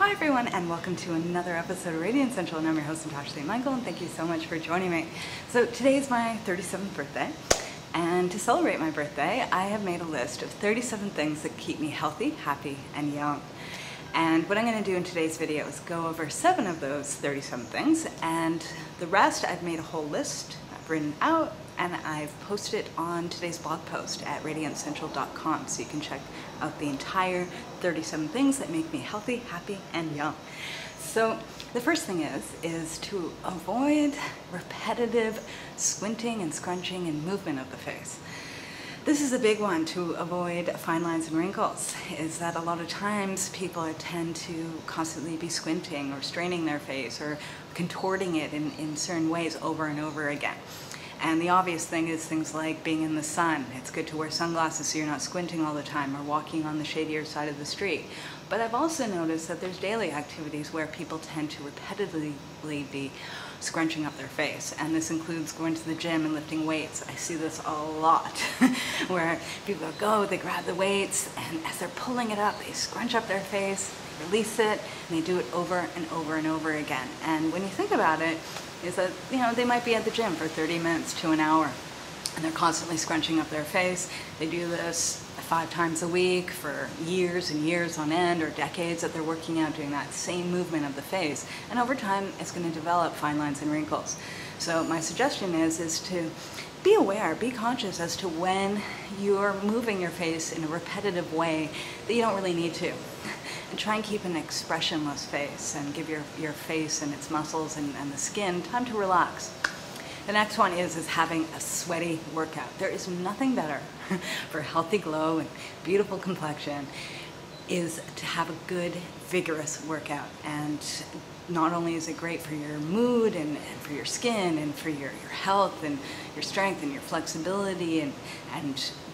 Hi everyone, and welcome to another episode of Radiant Central, and I'm your host Natasha St. Michael, and thank you so much for joining me. So today is my 37th birthday, and to celebrate my birthday, I have made a list of 37 things that keep me healthy, happy, and young. And what I'm going to do in today's video is go over 7 of those 37 things, and the rest I've made a whole list, I've written out, and I've posted it on today's blog post at radiantcentral.com, so you can check out the entire 37 things that make me healthy, happy, and young. So the first thing is to avoid repetitive squinting and scrunching and movement of the face. This is a big one to avoid fine lines and wrinkles, is that a lot of times people tend to constantly be squinting or straining their face or contorting it in certain ways over and over again. And the obvious thing is things like being in the sun. It's good to wear sunglasses so you're not squinting all the time, or walking on the shadier side of the street. But I've also noticed that there's daily activities where people tend to repetitively be scrunching up their face, and this includes going to the gym and lifting weights. I see this a lot where people go, they grab the weights, and as they're pulling it up, they scrunch up their face, release it, and they do it over and over and over again. And when you think about it, is that, they might be at the gym for 30 minutes to an hour, and they're constantly scrunching up their face. They do this 5 times a week for years and years on end, or decades that they're working out doing that same movement of the face. And over time, it's going to develop fine lines and wrinkles. So my suggestion is to be aware, be conscious as to when you're moving your face in a repetitive way that you don't really need to. And try and keep an expressionless face and give your face and its muscles and the skin time to relax. The next one is having a sweaty workout. There is nothing better for a healthy glow and beautiful complexion is to have a good, vigorous workout. And not only is it great for your mood and for your skin and for your health and your strength and your flexibility and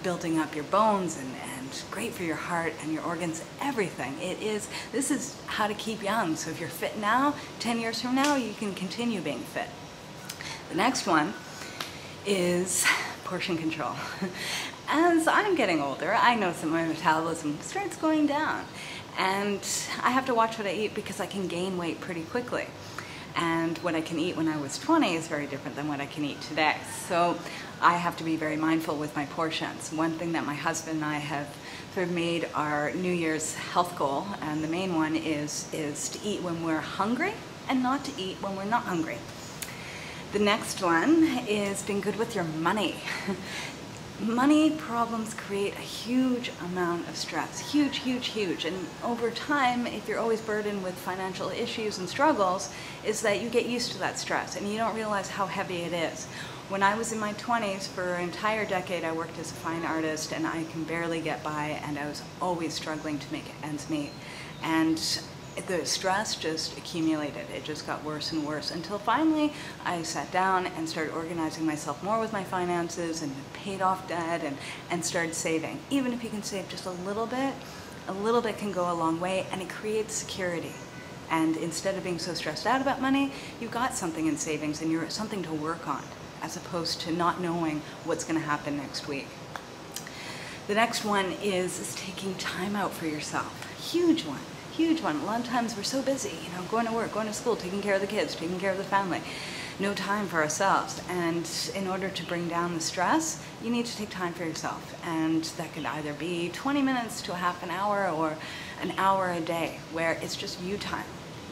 building up your bones and great for your heart and your organs, everything. This is how to keep young. So if you're fit now, 10 years from now, you can continue being fit. The next one is portion control. As I'm getting older, I notice that my metabolism starts going down, and I have to watch what I eat because I can gain weight pretty quickly. And what I can eat when I was 20 is very different than what I can eat today. So I have to be very mindful with my portions. One thing that my husband and I have sort of made our New Year's health goal, and the main one is to eat when we're hungry and not to eat when we're not hungry. The next one is being good with your money. Money problems create a huge amount of stress, huge, huge, huge. And over time, if you're always burdened with financial issues and struggles, is that you get used to that stress and you don't realize how heavy it is. When I was in my 20s, for an entire decade, I worked as a fine artist, and I can barely get by, and I was always struggling to make ends meet. And the stress just accumulated. It just got worse and worse until finally I sat down and started organizing myself more with my finances and paid off debt and started saving. Even if you can save just a little bit can go a long way, and it creates security. And instead of being so stressed out about money, you've got something in savings and you're something to work on, as opposed to not knowing what's going to happen next week. The next one is taking time out for yourself. Huge one. Huge one. A lot of times we're so busy, going to work, going to school, taking care of the kids, taking care of the family. No time for ourselves. And in order to bring down the stress, you need to take time for yourself. And that could either be 20 minutes to a half an hour or an hour a day, where it's just you time.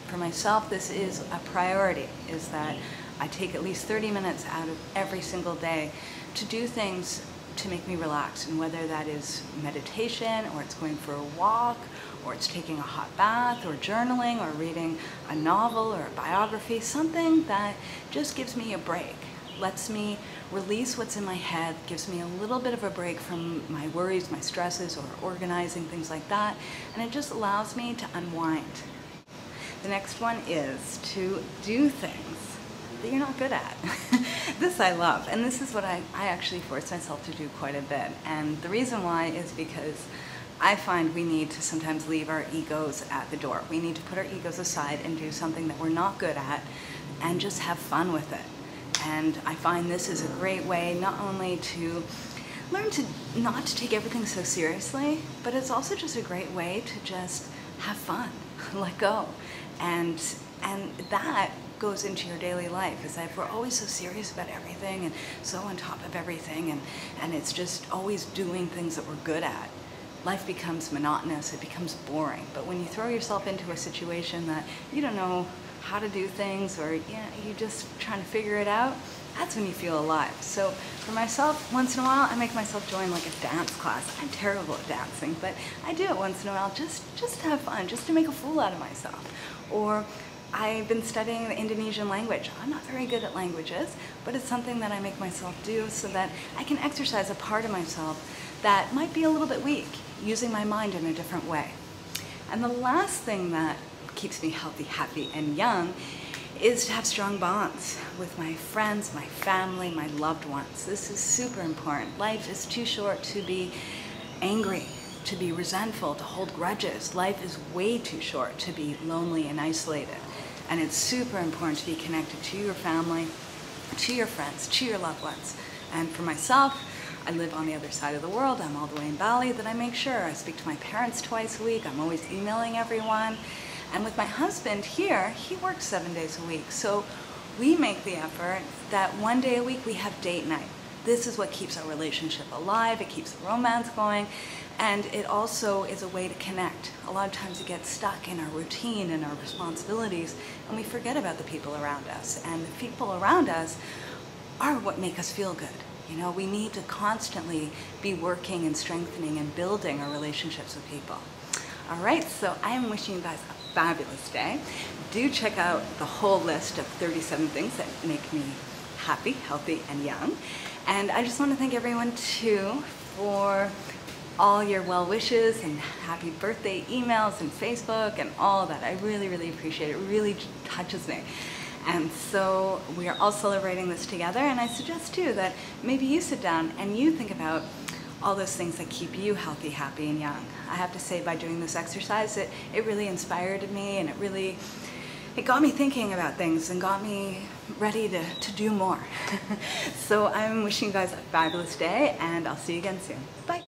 For myself, this is a priority, is that I take at least 30 minutes out of every single day to do things to make me relax, and whether that is meditation, or it's going for a walk, or it's taking a hot bath, or journaling, or reading a novel or a biography, something that just gives me a break, lets me release what's in my head, gives me a little bit of a break from my worries, my stresses, or organizing, things like that, and it just allows me to unwind. The next one is to do things that you're not good at. This I love, and this is what I actually force myself to do quite a bit. And the reason why is because I find we need to sometimes leave our egos at the door. We need to put our egos aside and do something that we're not good at and just have fun with it. And I find this is a great way not only to learn to not to take everything so seriously, but it's also just a great way to just have fun, let go. And that goes into your daily life, is that if we're always so serious about everything and so on top of everything, and it's just always doing things that we're good at, life becomes monotonous, it becomes boring. But when you throw yourself into a situation that you don't know how to do things, or you're just trying to figure it out, that's when you feel alive. So for myself, once in a while, I make myself join like a dance class. I'm terrible at dancing, but I do it once in a while just to have fun, just to make a fool out of myself. Or I've been studying the Indonesian language. I'm not very good at languages, but it's something that I make myself do so that I can exercise a part of myself that might be a little bit weak, using my mind in a different way. And the last thing that keeps me healthy, happy, and young is to have strong bonds with my friends, my family, my loved ones. This is super important. Life is too short to be angry, to be resentful, to hold grudges. Life is way too short to be lonely and isolated. And it's super important to be connected to your family, to your friends, to your loved ones. And for myself, I live on the other side of the world. I'm all the way in Bali, that I make sure I speak to my parents twice a week. I'm always emailing everyone. And with my husband here, he works 7 days a week. So we make the effort that 1 day a week we have date night. This is what keeps our relationship alive. It keeps the romance going. And it also is a way to connect. A lot of times we get stuck in our routine and our responsibilities, and we forget about the people around us. And the people around us are what make us feel good. You know, we need to constantly be working and strengthening and building our relationships with people. All right, so I am wishing you guys a fabulous day. Do check out the whole list of 37 things that make me happy, healthy, and young. And I just want to thank everyone too for all your well wishes and happy birthday emails and Facebook and all that. I really, really appreciate it. It really touches me. And so we are all celebrating this together, and I suggest too that maybe you sit down and you think about all those things that keep you healthy, happy, and young. I have to say, by doing this exercise, it really inspired me, and it got me thinking about things and got me ready to do more. So I'm wishing you guys a fabulous day, and I'll see you again soon. Bye.